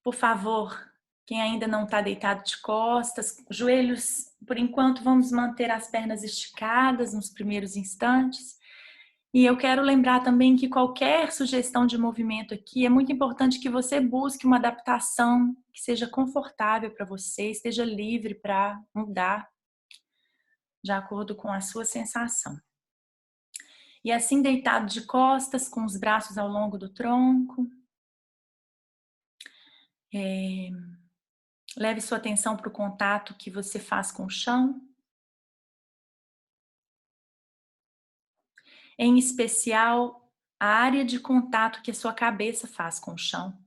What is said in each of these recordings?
Por favor, quem ainda não está deitado de costas, joelhos, por enquanto vamos manter as pernas esticadas nos primeiros instantes. E eu quero lembrar também que qualquer sugestão de movimento aqui, é muito importante que você busque uma adaptação que seja confortável para você, esteja livre para mudar de acordo com a sua sensação. E assim deitado de costas, com os braços ao longo do tronco, leve sua atenção para o contato que você faz com o chão. Em especial, a área de contato que a sua cabeça faz com o chão.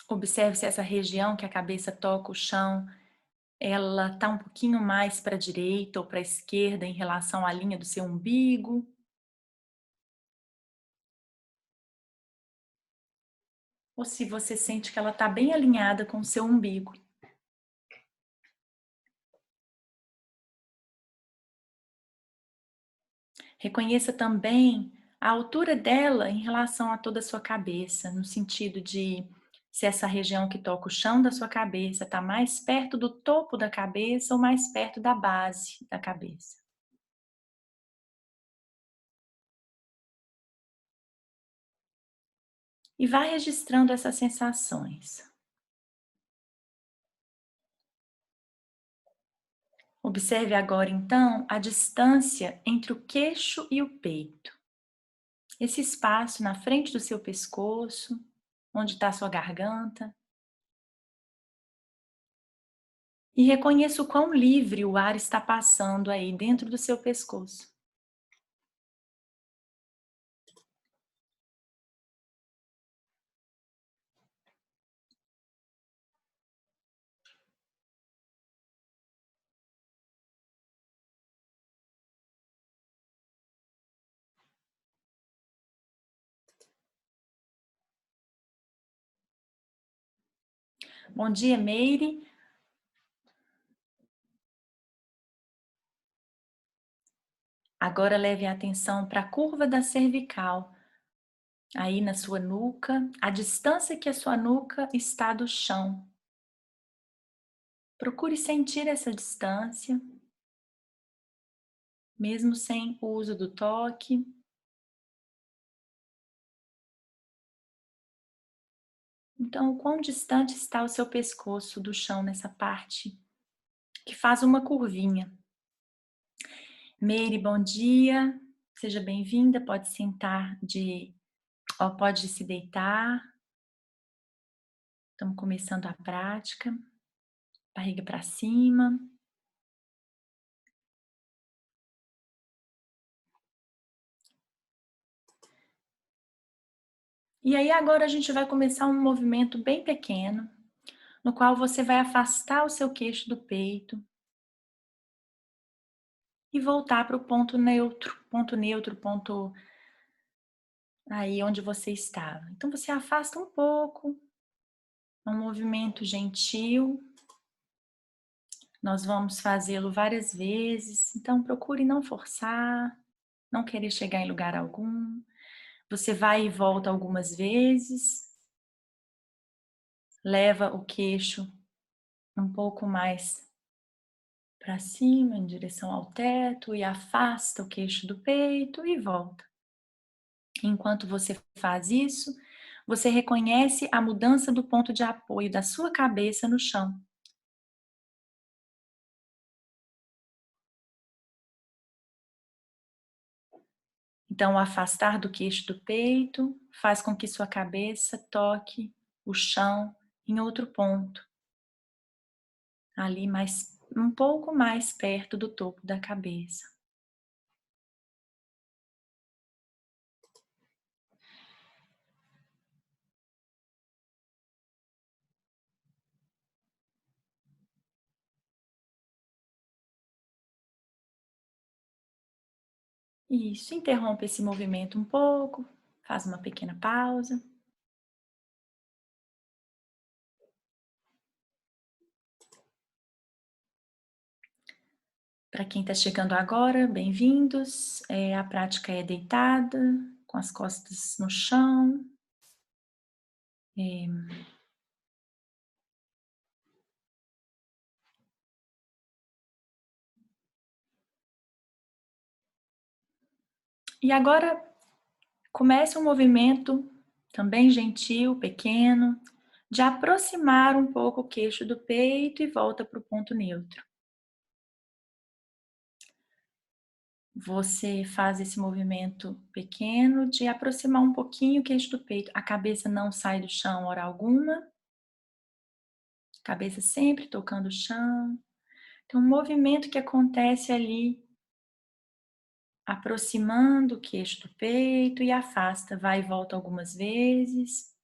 Observe se essa região que a cabeça toca o chão, ela está um pouquinho mais para a direita ou para a esquerda em relação à linha do seu umbigo. Ou se você sente que ela está bem alinhada com o seu umbigo. Reconheça também a altura dela em relação a toda a sua cabeça, no sentido de se essa região que toca o chão da sua cabeça está mais perto do topo da cabeça ou mais perto da base da cabeça. E vá registrando essas sensações. Observe agora, então, a distância entre o queixo e o peito. Esse espaço na frente do seu pescoço, onde está a sua garganta. E reconheça o quão livre o ar está passando aí dentro do seu pescoço. Bom dia, Meire. Agora leve a atenção para a curva da cervical, aí na sua nuca, a distância que a sua nuca está do chão. Procure sentir essa distância, mesmo sem o uso do toque. Então, o quão distante está o seu pescoço do chão nessa parte que faz uma curvinha. Meire, bom dia. Seja bem-vinda. Pode sentar pode se deitar. Estamos começando a prática. Barriga para cima. E aí agora a gente vai começar um movimento bem pequeno, no qual você vai afastar o seu queixo do peito e voltar para o ponto neutro, ponto aí onde você estava. Então você afasta um pouco, é um movimento gentil. Nós vamos fazê-lo várias vezes, então procure não forçar, não querer chegar em lugar algum. Você vai e volta algumas vezes, leva o queixo um pouco mais para cima, em direção ao teto, e afasta o queixo do peito e volta. Enquanto você faz isso, você reconhece a mudança do ponto de apoio da sua cabeça no chão. Então, o afastar do queixo do peito faz com que sua cabeça toque o chão em outro ponto, ali um pouco mais perto do topo da cabeça. Isso, interrompe esse movimento um pouco, faz uma pequena pausa. Para quem está chegando agora, bem-vindos. A prática é deitada, com as costas no chão. E agora comece um movimento também gentil, pequeno, de aproximar um pouco o queixo do peito e volta para o ponto neutro. Você faz esse movimento pequeno de aproximar um pouquinho o queixo do peito. A cabeça não sai do chão hora alguma. Cabeça sempre tocando o chão. Então, um movimento que acontece ali, aproximando o queixo do peito e afasta, vai e volta algumas vezes,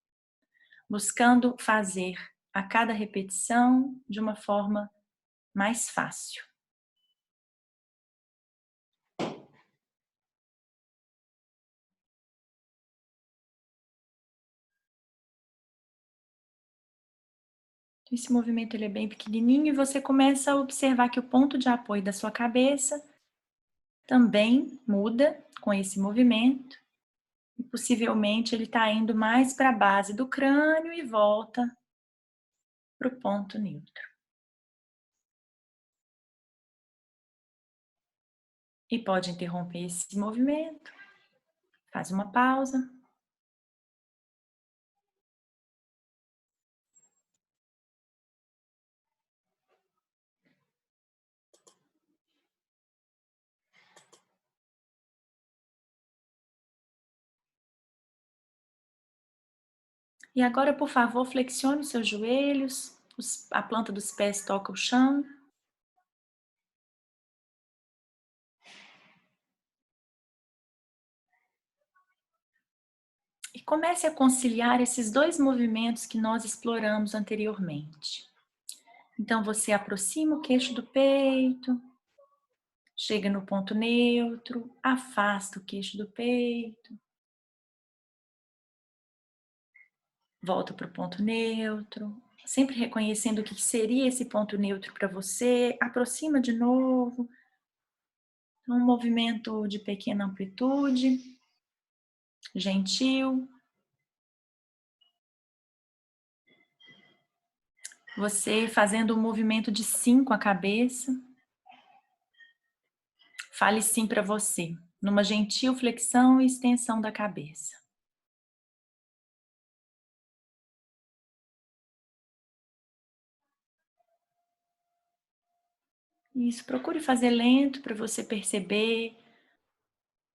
buscando fazer a cada repetição de uma forma mais fácil. Esse movimento ele é bem pequenininho e você começa a observar que o ponto de apoio da sua cabeça também muda com esse movimento. E possivelmente ele está indo mais para a base do crânio e volta para o ponto neutro. E pode interromper esse movimento, faz uma pausa. E agora, por favor, flexione os seus joelhos, a planta dos pés toca o chão. E comece a conciliar esses dois movimentos que nós exploramos anteriormente. Então, você aproxima o queixo do peito, chega no ponto neutro, afasta o queixo do peito, volta para o ponto neutro, sempre reconhecendo o que seria esse ponto neutro para você, aproxima de novo. Um movimento de pequena amplitude, gentil. Você fazendo um movimento de sim com a cabeça. Fale sim para você, numa gentil flexão e extensão da cabeça. Isso, procure fazer lento para você perceber.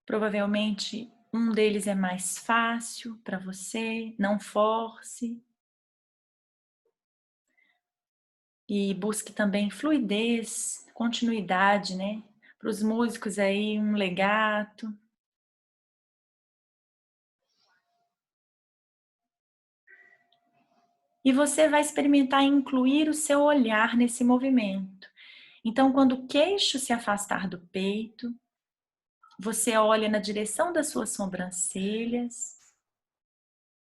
Provavelmente um deles é mais fácil para você, não force. E busque também fluidez, continuidade, né? Para os músicos aí, um legato. E você vai experimentar incluir o seu olhar nesse movimento. Então, quando o queixo se afastar do peito, você olha na direção das suas sobrancelhas.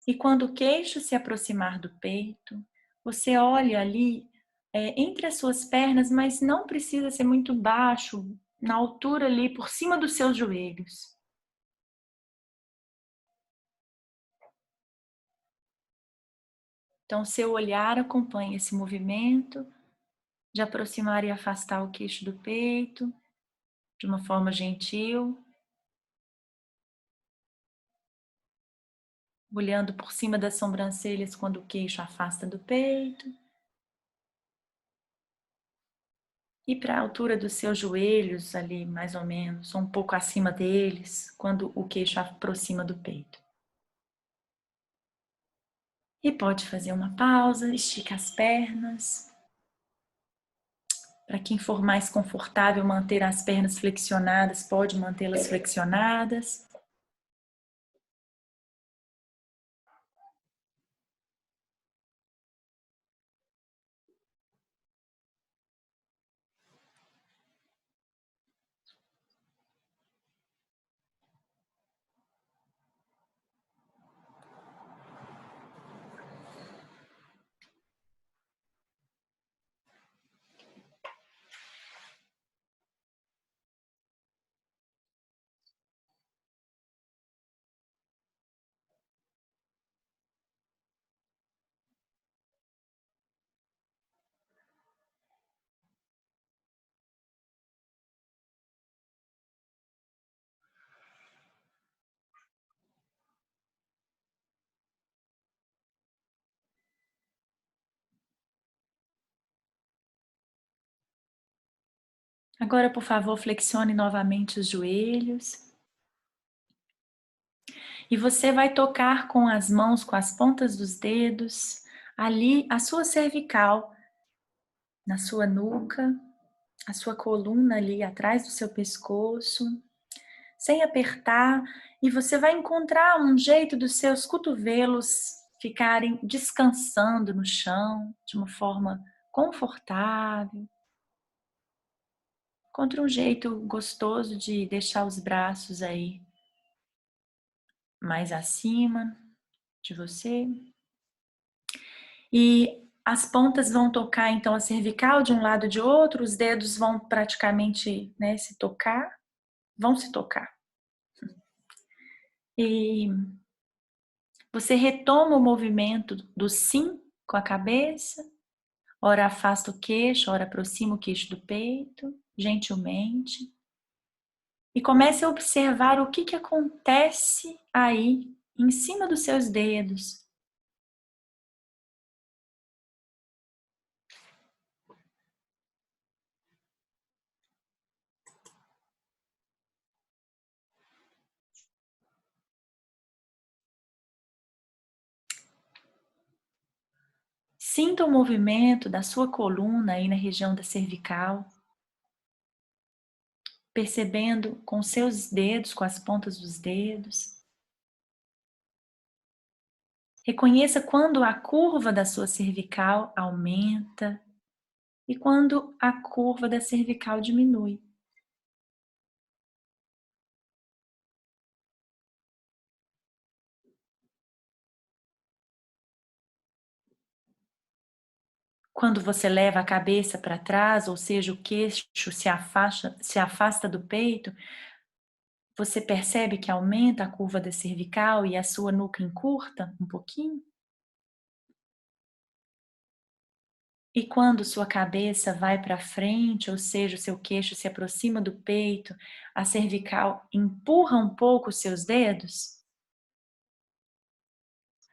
E quando o queixo se aproximar do peito, você olha ali entre as suas pernas, mas não precisa ser muito baixo, na altura ali, por cima dos seus joelhos. Então, seu olhar acompanha esse movimento de aproximar e afastar o queixo do peito de uma forma gentil, olhando por cima das sobrancelhas quando o queixo afasta do peito e para a altura dos seus joelhos ali, mais ou menos, ou um pouco acima deles, quando o queixo aproxima do peito. E pode fazer uma pausa, estica as pernas. Para quem for mais confortável manter as pernas flexionadas, pode mantê-las flexionadas. Agora, por favor, flexione novamente os joelhos. E você vai tocar com as mãos, com as pontas dos dedos, ali a sua cervical, na sua nuca, a sua coluna ali atrás do seu pescoço, sem apertar, e você vai encontrar um jeito dos seus cotovelos ficarem descansando no chão de uma forma confortável. Encontre um jeito gostoso de deixar os braços aí mais acima de você. E as pontas vão tocar então a cervical de um lado e de outro, os dedos vão praticamente, né, se tocar, vão se tocar. E você retoma o movimento do sim com a cabeça, ora afasta o queixo, ora aproxima o queixo do peito, gentilmente. E comece a observar o que acontece aí, em cima dos seus dedos. Sinta o movimento da sua coluna aí na região da cervical, percebendo com seus dedos, com as pontas dos dedos. Reconheça quando a curva da sua cervical aumenta e quando a curva da cervical diminui. Quando você leva a cabeça para trás, ou seja, o queixo se afasta do peito, você percebe que aumenta a curva da cervical e a sua nuca encurta um pouquinho? E quando sua cabeça vai para frente, ou seja, o seu queixo se aproxima do peito, a cervical empurra um pouco os seus dedos,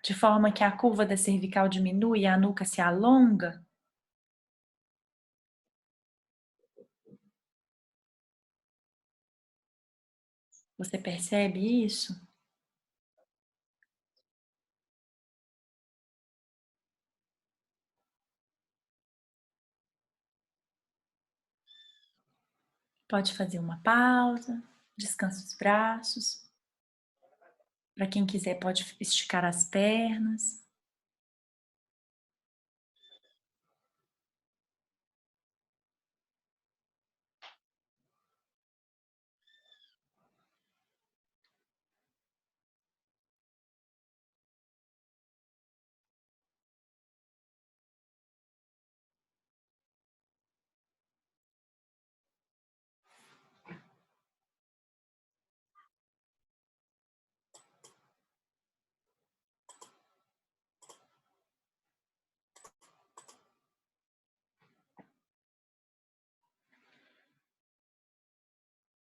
de forma que a curva da cervical diminui e a nuca se alonga? Você percebe isso? Pode fazer uma pausa, descansa os braços. Para quem quiser, pode esticar as pernas.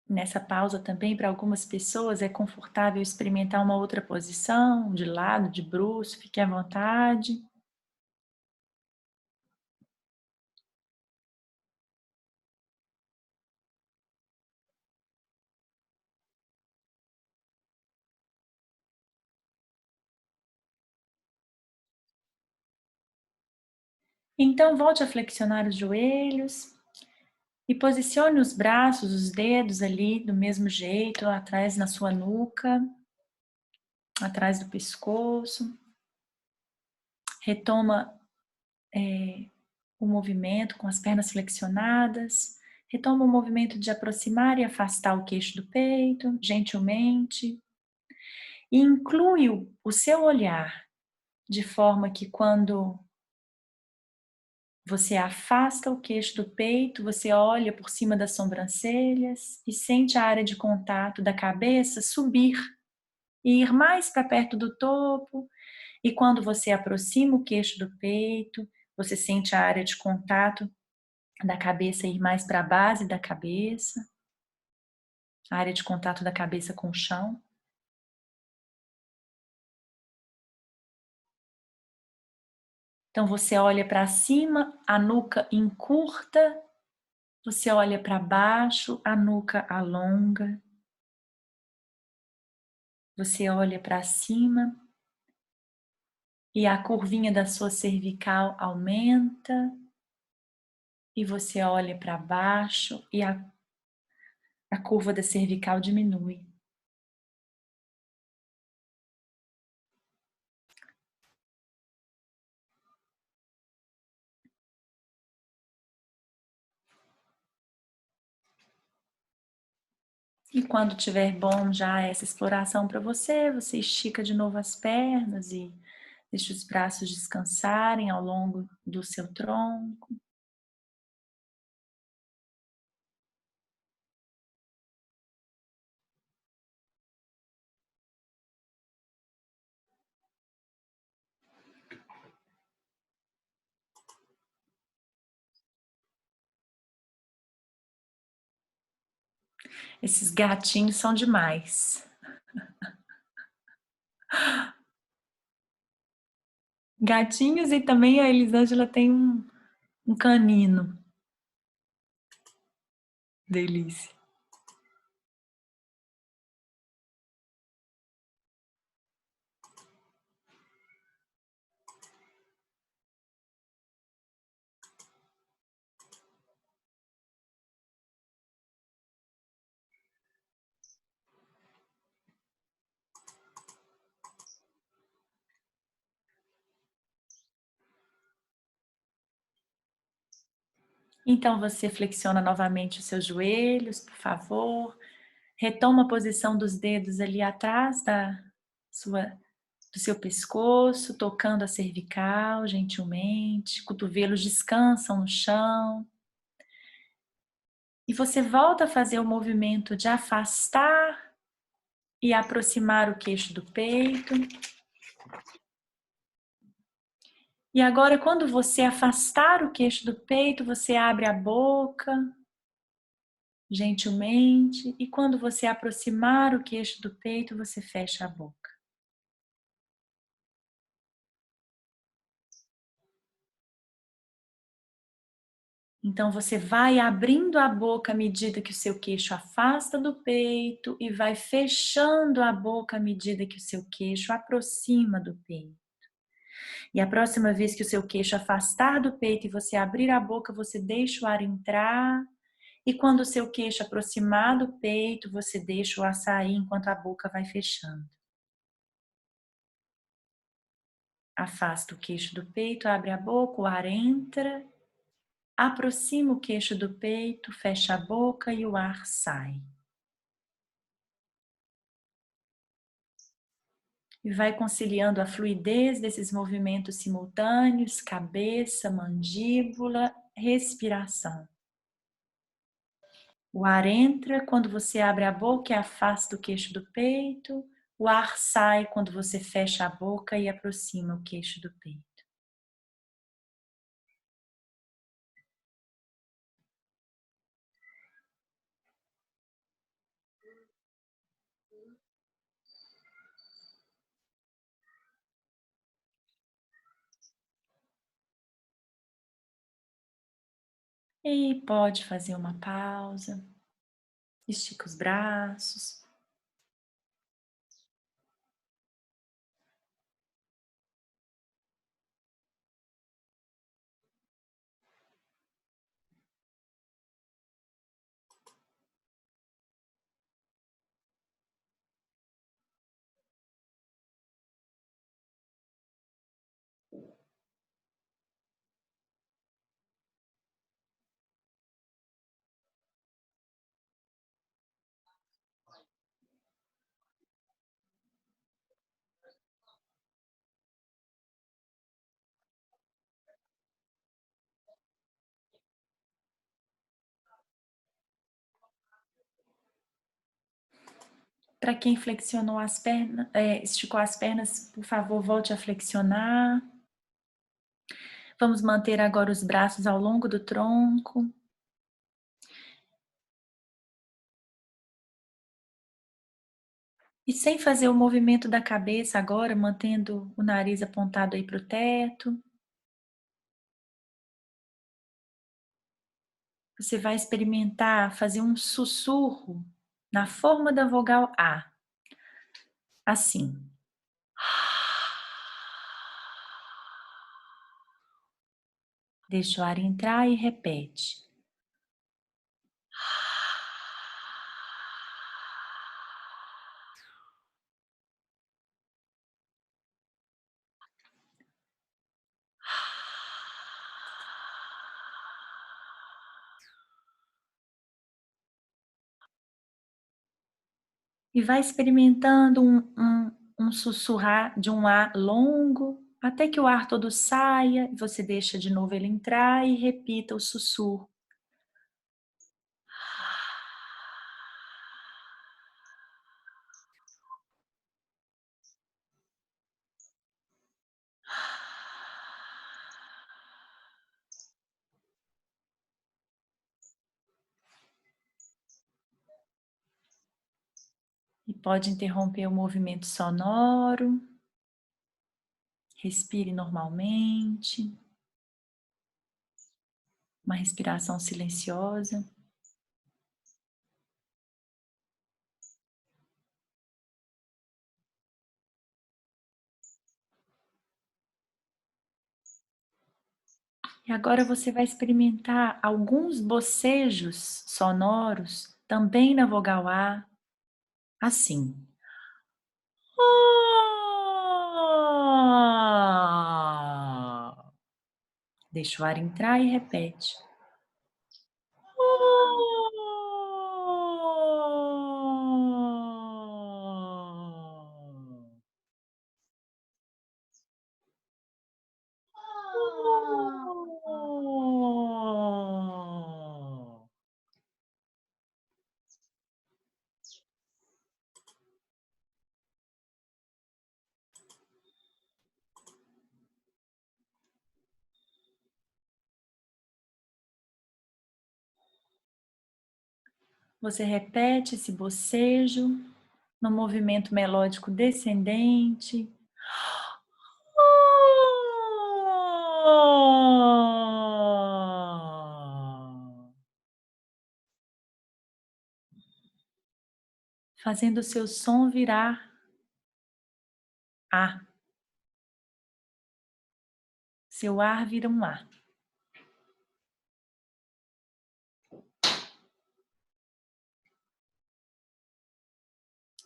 Nessa pausa também, para algumas pessoas, é confortável experimentar uma outra posição, de lado, de bruço, fique à vontade. Então, volte a flexionar os joelhos e posicione os braços, os dedos ali do mesmo jeito, atrás na sua nuca, atrás do pescoço. Retoma o movimento com as pernas flexionadas. Retoma o movimento de aproximar e afastar o queixo do peito, gentilmente. E inclui o seu olhar, de forma que quando você afasta o queixo do peito, você olha por cima das sobrancelhas e sente a área de contato da cabeça subir e ir mais para perto do topo. E quando você aproxima o queixo do peito, você sente a área de contato da cabeça ir mais para a base da cabeça, a área de contato da cabeça com o chão. Então você olha para cima, a nuca encurta Você olha para baixo, a nuca alonga. Você olha para cima e a curvinha da sua cervical aumenta. E você olha para baixo e a curva da cervical diminui. E quando tiver bom já essa exploração para você, você estica de novo as pernas e deixa os braços descansarem ao longo do seu tronco. Esses gatinhos são demais. Gatinhos e também a Elisângela tem um canino. Delícia. Então você flexiona novamente os seus joelhos, por favor. Retoma a posição dos dedos ali atrás do seu pescoço, tocando a cervical gentilmente. Cotovelos descansam no chão. E você volta a fazer o movimento de afastar e aproximar o queixo do peito. E agora, quando você afastar o queixo do peito, você abre a boca gentilmente. E quando você aproximar o queixo do peito, você fecha a boca. Então você vai abrindo a boca à medida que o seu queixo afasta do peito e vai fechando a boca à medida que o seu queixo aproxima do peito. E a próxima vez que o seu queixo afastar do peito e você abrir a boca, você deixa o ar entrar. E quando o seu queixo aproximar do peito, você deixa o ar sair enquanto a boca vai fechando. Afasta o queixo do peito, abre a boca, o ar entra. Aproxima o queixo do peito, fecha a boca e o ar sai. E vai conciliando a fluidez desses movimentos simultâneos, cabeça, mandíbula, respiração. O ar entra quando você abre a boca e afasta o queixo do peito. O ar sai quando você fecha a boca e aproxima o queixo do peito. E pode fazer uma pausa. Estica os braços. Para quem flexionou as pernas, esticou as pernas, por favor, volte a flexionar. Vamos manter agora os braços ao longo do tronco. E sem fazer o movimento da cabeça agora, mantendo o nariz apontado aí para o teto. Você vai experimentar fazer um sussurro na forma da vogal A, assim. Deixa o ar entrar e repete. E vai experimentando um sussurrar de um ar longo, até que o ar todo saia, e você deixa de novo ele entrar e repita o sussurro. E pode interromper o movimento sonoro. Respire normalmente. Uma respiração silenciosa. E agora você vai experimentar alguns bocejos sonoros, também na vogal A, assim. Deixa o ar entrar e repete. Você repete esse bocejo no movimento melódico descendente. Fazendo o seu som virar A. Seu ar vira um A.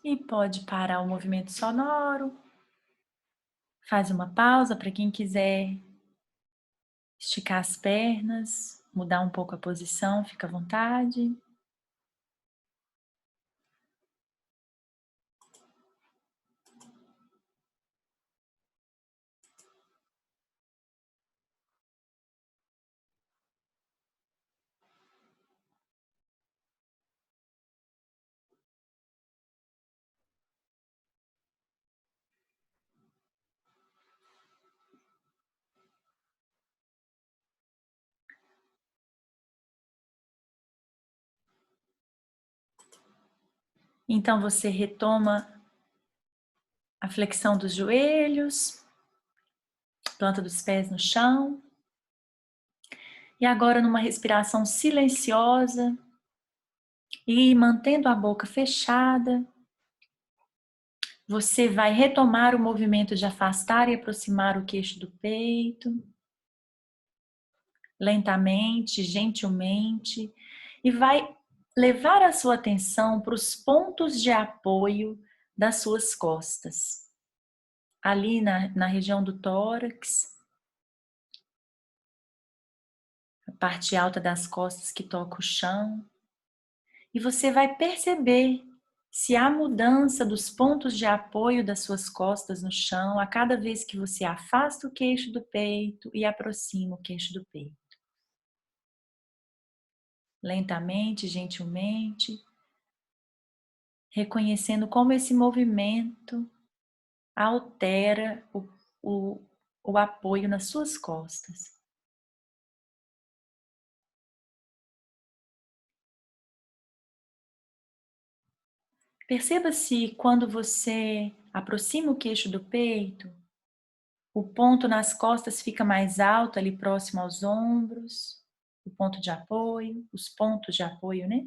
E pode parar o movimento sonoro. Faz uma pausa para quem quiser esticar as pernas, mudar um pouco a posição, fica à vontade. Então você retoma a flexão dos joelhos, planta dos pés no chão. E agora numa respiração silenciosa e mantendo a boca fechada, você vai retomar o movimento de afastar e aproximar o queixo do peito, lentamente, gentilmente, e vai levar a sua atenção para os pontos de apoio das suas costas. Ali na região do tórax, a parte alta das costas que toca o chão. E você vai perceber se há mudança dos pontos de apoio das suas costas no chão a cada vez que você afasta o queixo do peito e aproxima o queixo do peito. Lentamente, gentilmente, reconhecendo como esse movimento altera o, o apoio nas suas costas. Perceba se quando você aproxima o queixo do peito, o ponto nas costas fica mais alto, ali próximo aos ombros. o ponto de apoio, os pontos de apoio, né?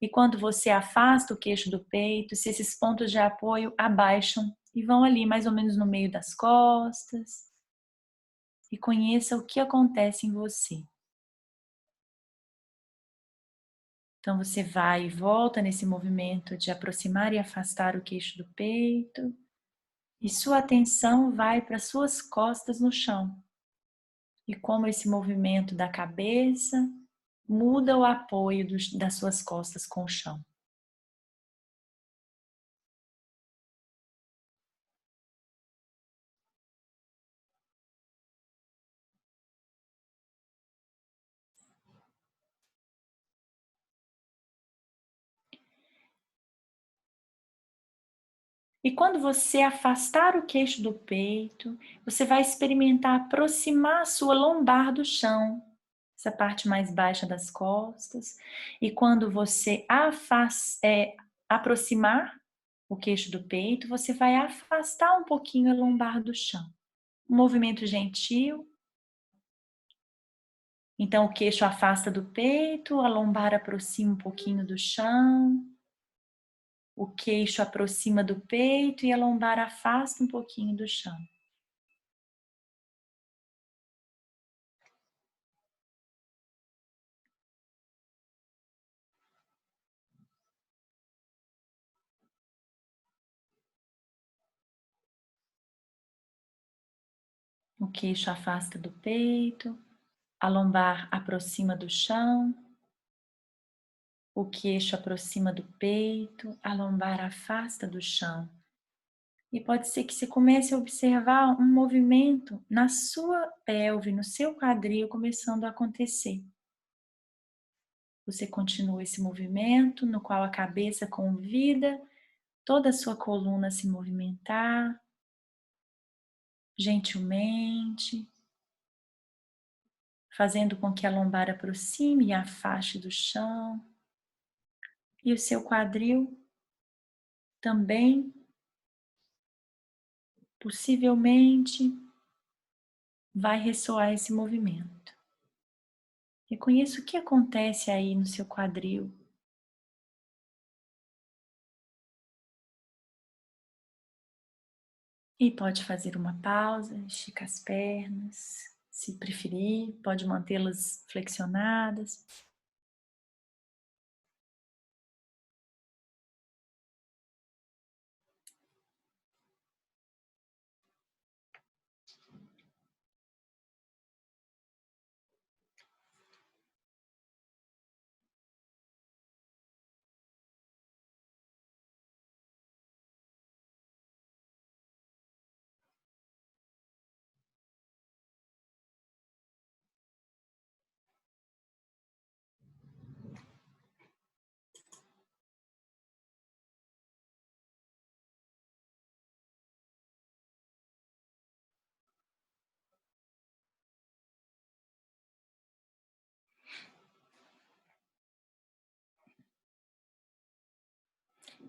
E quando você afasta o queixo do peito, se esses pontos de apoio abaixam e vão ali mais ou menos no meio das costas, e conheça o que acontece em você. Então você vai e volta nesse movimento de aproximar e afastar o queixo do peito, e sua atenção vai para suas costas no chão. E como esse movimento da cabeça muda o apoio das suas costas com o chão. E quando você afastar o queixo do peito, você vai experimentar aproximar a sua lombar do chão, essa parte mais baixa das costas. E quando você aproximar o queixo do peito, você vai afastar um pouquinho a lombar do chão. Um movimento gentil. Então o queixo afasta do peito, a lombar aproxima um pouquinho do chão. O queixo aproxima do peito e a lombar afasta um pouquinho do chão. O queixo afasta do peito, a lombar aproxima do chão, o queixo aproxima do peito, a lombar afasta do chão. E pode ser que você comece a observar um movimento na sua pelve, no seu quadril começando a acontecer. Você continua esse movimento no qual a cabeça convida toda a sua coluna a se movimentar gentilmente, fazendo com que a lombar aproxime e afaste do chão. E o seu quadril também, possivelmente, vai ressoar esse movimento. Reconheça o que acontece aí no seu quadril. E pode fazer uma pausa, estica as pernas, se preferir, pode mantê-las flexionadas.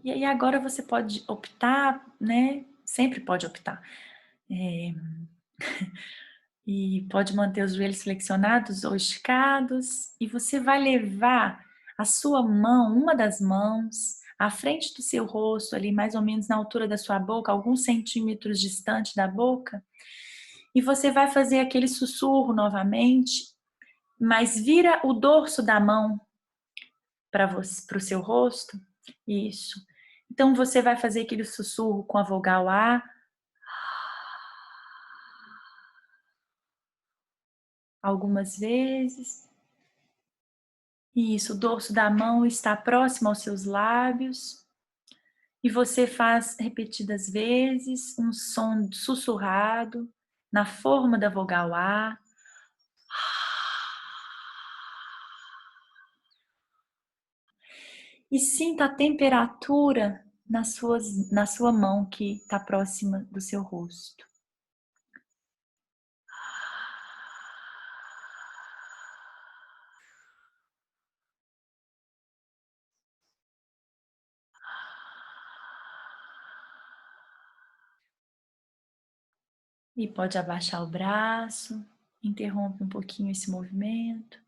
E aí agora você pode optar, né? Sempre pode optar. E pode manter os joelhos flexionados ou esticados. E você vai levar a sua mão, uma das mãos, à frente do seu rosto, ali mais ou menos na altura da sua boca, alguns centímetros distante da boca. E você vai fazer aquele sussurro novamente, mas vira o dorso da mão para o seu rosto. Isso. Então você vai fazer aquele sussurro com a vogal A algumas vezes. Isso, o dorso da mão está próximo aos seus lábios. E você faz repetidas vezes um som sussurrado na forma da vogal A. E sinta a temperatura na sua mão que está próxima do seu rosto. E pode abaixar o braço, interrompe um pouquinho esse movimento.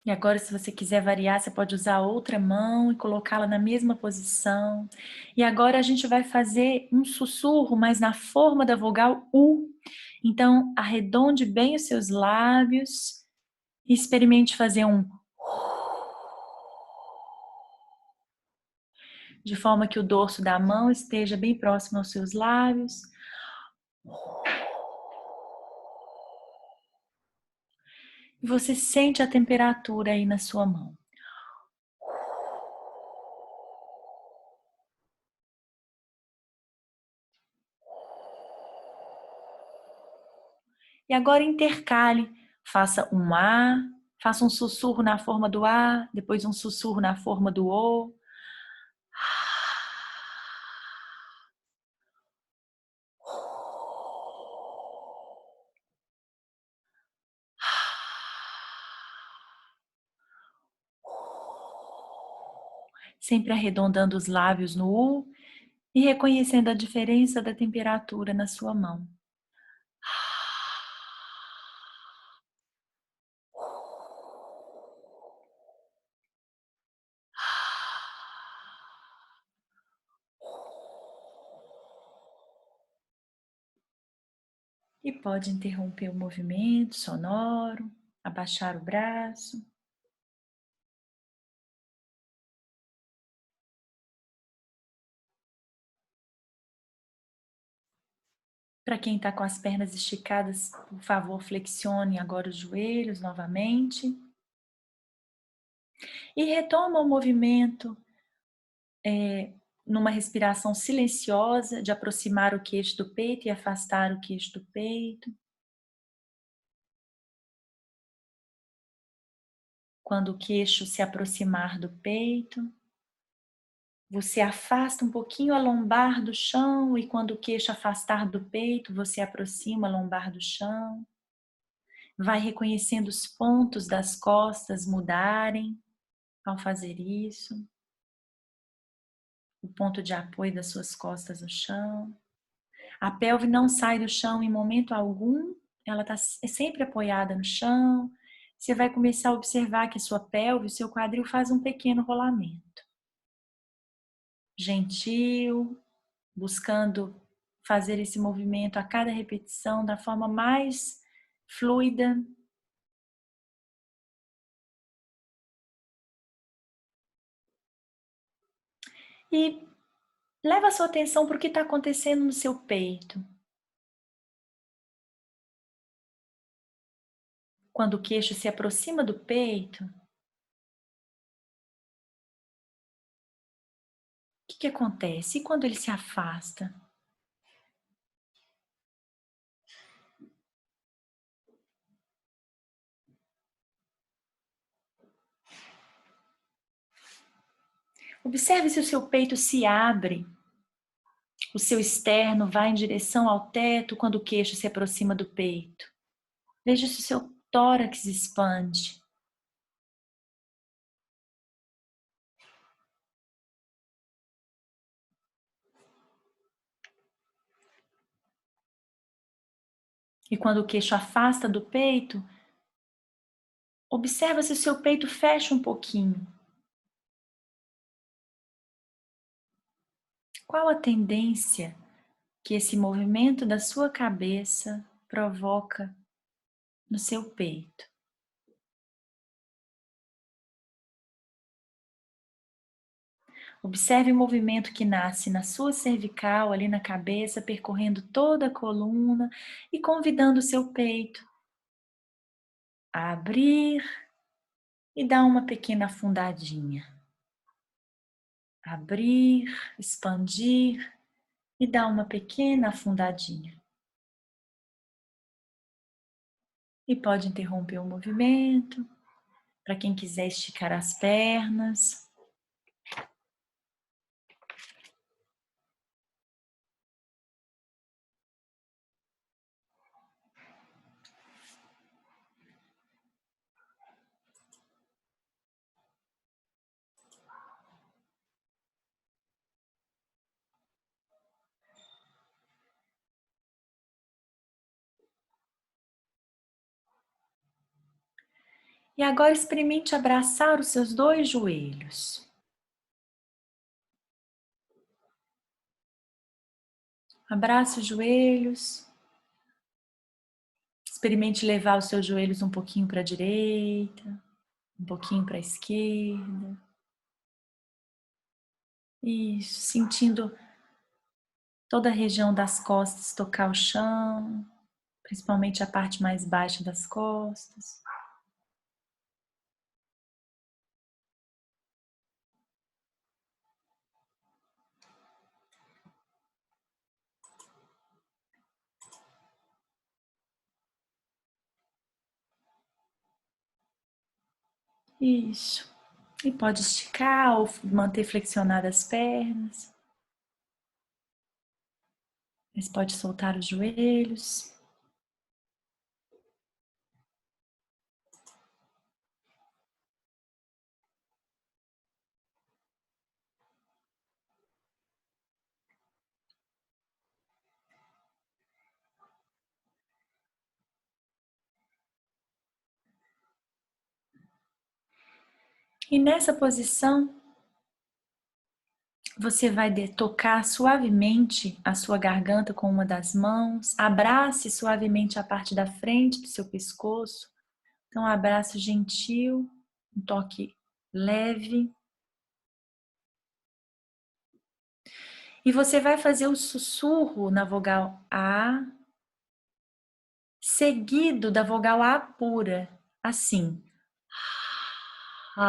E agora, se você quiser variar, você pode usar a outra mão e colocá-la na mesma posição. E agora a gente vai fazer um sussurro, mas na forma da vogal U. Então, arredonde bem os seus lábios e experimente fazer um de forma que o dorso da mão esteja bem próximo aos seus lábios. E você sente a temperatura aí na sua mão. E agora intercale, faça um A, faça um sussurro na forma do A, depois um sussurro na forma do O. Sempre arredondando os lábios no U e reconhecendo a diferença da temperatura na sua mão. E pode interromper o movimento sonoro, abaixar o braço. Para quem está com as pernas esticadas, por favor, flexione agora os joelhos novamente. E retoma o movimento numa respiração silenciosa de aproximar o queixo do peito e afastar o queixo do peito. Quando o queixo se aproximar do peito, você afasta um pouquinho a lombar do chão e quando o queixo afastar do peito, você aproxima a lombar do chão. Vai reconhecendo os pontos das costas mudarem ao fazer isso. O ponto de apoio das suas costas no chão. A pelve não sai do chão em momento algum, ela está sempre apoiada no chão. Você vai começar a observar que a sua pelve, o seu quadril faz um pequeno rolamento. Gentil, buscando fazer esse movimento a cada repetição da forma mais fluida. E leva a sua atenção para o que está acontecendo no seu peito. Quando o queixo se aproxima do peito, o que acontece? E quando ele se afasta? Observe se o seu peito se abre, o seu externo vai em direção ao teto quando o queixo se aproxima do peito. Veja se o seu tórax expande. E quando o queixo afasta do peito, observa se o seu peito fecha um pouquinho. Qual a tendência que esse movimento da sua cabeça provoca no seu peito? Observe o movimento que nasce na sua cervical, ali na cabeça, percorrendo toda a coluna e convidando o seu peito a abrir e dar uma pequena afundadinha. Abrir, expandir e dar uma pequena afundadinha. E pode interromper o movimento, para quem quiser esticar as pernas. E agora experimente abraçar os seus dois joelhos. Abrace os joelhos. Experimente levar os seus joelhos um pouquinho para a direita, um pouquinho para a esquerda. Isso, sentindo toda a região das costas tocar o chão, principalmente a parte mais baixa das costas. Isso. E pode esticar ou manter flexionadas as pernas. Mas pode soltar os joelhos. E nessa posição, você vai tocar suavemente a sua garganta com uma das mãos. Abrace suavemente a parte da frente do seu pescoço. Então, um abraço gentil, um toque leve. E você vai fazer o sussurro na vogal A, seguido da vogal A pura, assim. A,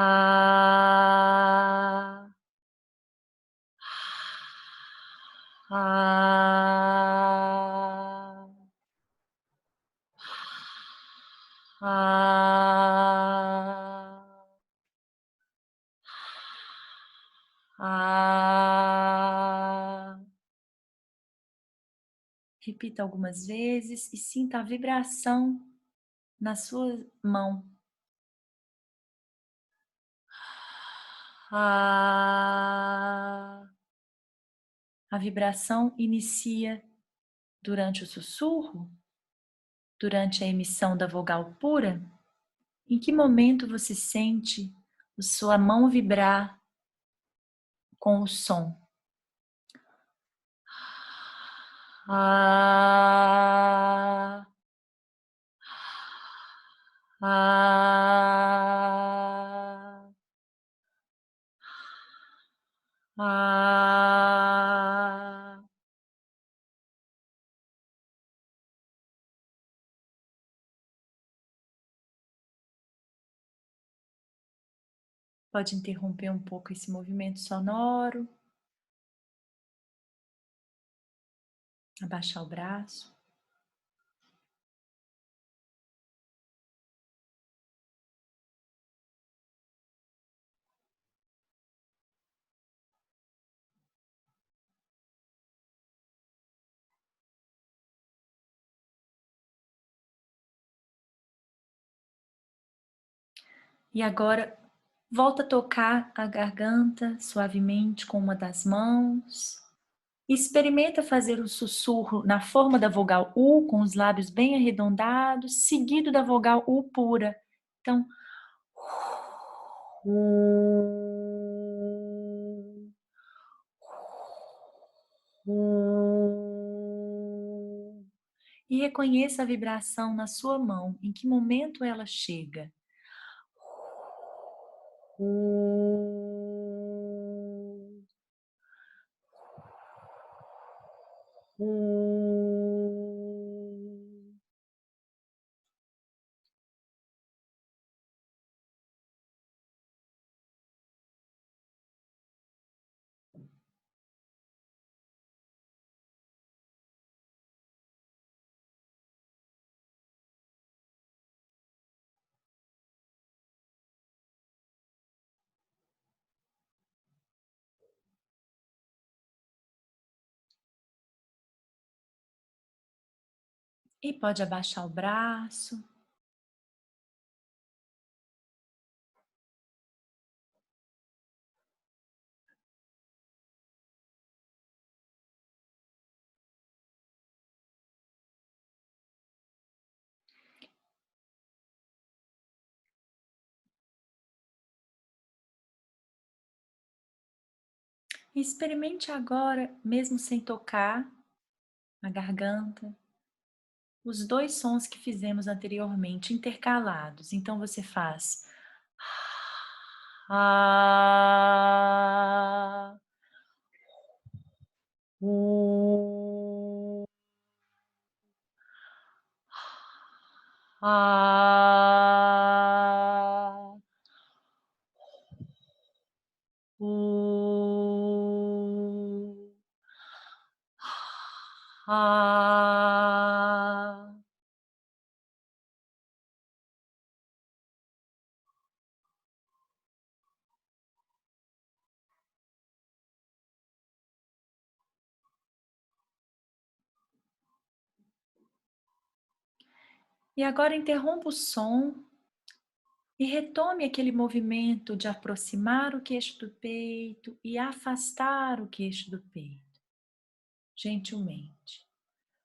a, a, a. Repita algumas vezes e sinta a vibração na sua mão. A vibração inicia durante o sussurro, durante a emissão da vogal pura. Em que momento você sente a sua mão vibrar com o som? Ah, ah, ah. Pode interromper um pouco esse movimento sonoro, abaixar o braço. E agora, volta a tocar a garganta suavemente com uma das mãos. E experimenta fazer o sussurro na forma da vogal U, com os lábios bem arredondados, seguido da vogal U pura. Então, U, U. E reconheça a vibração na sua mão. Em que momento ela chega? U, U. E pode abaixar o braço. Experimente agora, mesmo sem tocar a garganta, os dois sons que fizemos anteriormente, intercalados. Então você faz ah, u, ah, u, ah. E agora interrompa o som e retome aquele movimento de aproximar o queixo do peito e afastar o queixo do peito, gentilmente.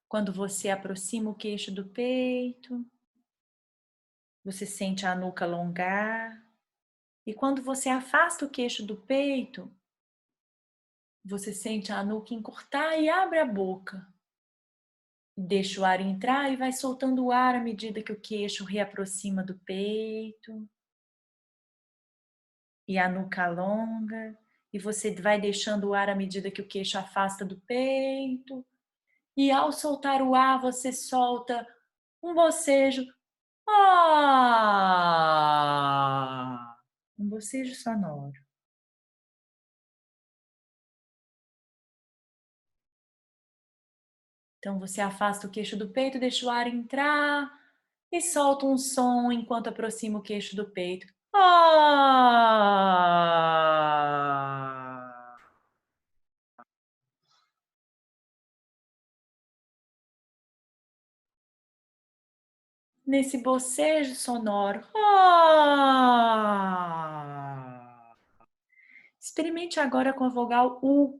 Quando você aproxima o queixo do peito, você sente a nuca alongar. E quando você afasta o queixo do peito, você sente a nuca encurtar e abre a boca. Deixa o ar entrar e vai soltando o ar à medida que o queixo reaproxima do peito. E a nuca alonga, e você vai deixando o ar à medida que o queixo afasta do peito. E ao soltar o ar, você solta um bocejo. Ah! Um bocejo sonoro. Então você afasta o queixo do peito, deixa o ar entrar e solta um som enquanto aproxima o queixo do peito. Ah! Nesse bocejo sonoro. Ah! Experimente agora com a vogal U.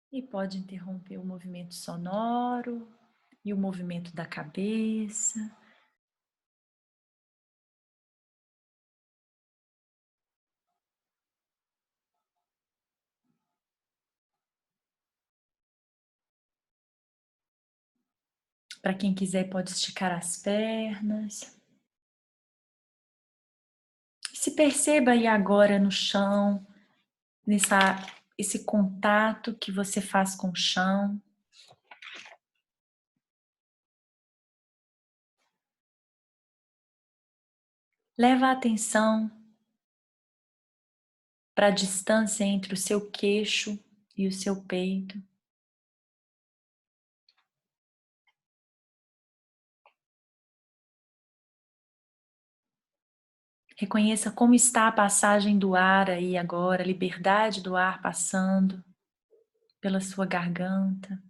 E pode interromper o movimento sonoro e o movimento da cabeça. Para quem quiser, pode esticar as pernas. Se perceba aí agora no chão, esse contato que você faz com o chão. Leva a atenção para a distância entre o seu queixo e o seu peito. Reconheça como está a passagem do ar aí agora, a liberdade do ar passando pela sua garganta.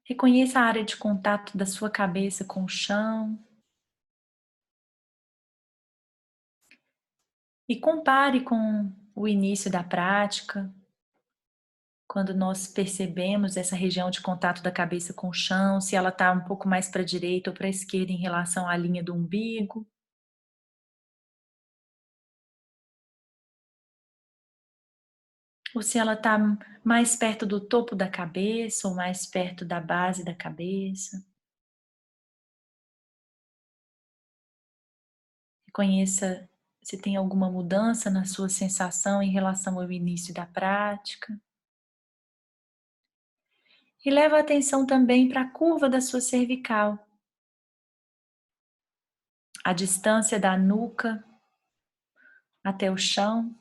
Reconheça a área de contato da sua cabeça com o chão. E compare com o início da prática, quando nós percebemos essa região de contato da cabeça com o chão, se ela está um pouco mais para a direita ou para a esquerda em relação à linha do umbigo. Ou se ela está mais perto do topo da cabeça ou mais perto da base da cabeça. Reconheça se tem alguma mudança na sua sensação em relação ao início da prática. E leva a atenção também para a curva da sua cervical. A distância da nuca até o chão.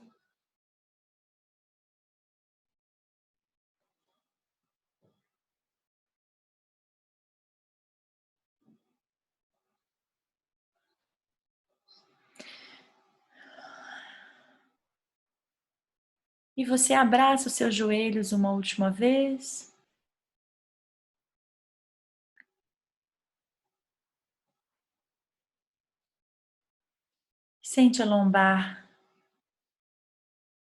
E você abraça os seus joelhos uma última vez. Sente a lombar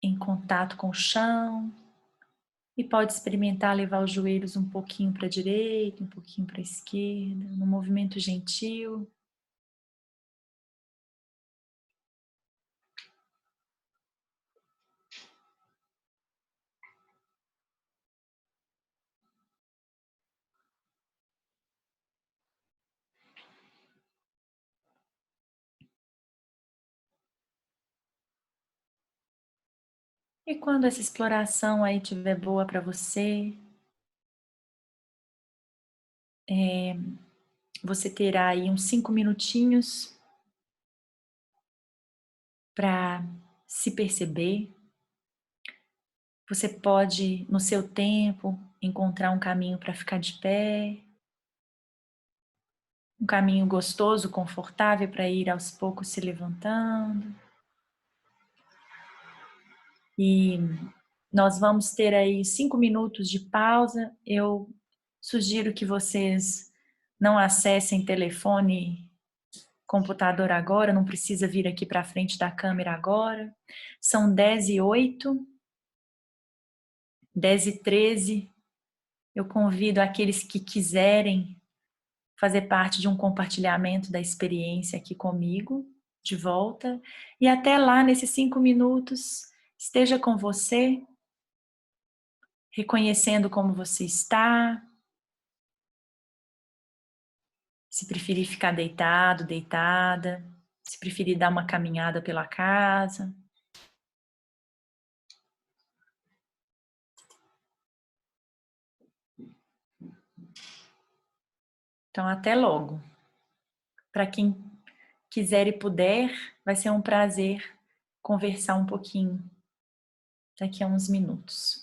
em contato com o chão. E pode experimentar levar os joelhos um pouquinho para a direita, um pouquinho para a esquerda, num movimento gentil. E quando essa exploração aí estiver boa para você, você terá aí uns 5 minutinhos para se perceber. Você pode, no seu tempo, encontrar um caminho para ficar de pé, um caminho gostoso, confortável para ir aos poucos se levantando. E nós vamos ter aí 5 minutos de pausa. Eu sugiro que vocês não acessem telefone, computador agora, não precisa vir aqui para frente da câmera agora. São 10h08, 10h13. Eu convido aqueles que quiserem fazer parte de um compartilhamento da experiência aqui comigo, de volta. E até lá, nesses 5 minutos, esteja com você, reconhecendo como você está. Se preferir ficar deitado, deitada, se preferir dar uma caminhada pela casa. Então, até logo. Para quem quiser e puder, vai ser um prazer conversar um pouquinho daqui a uns minutos.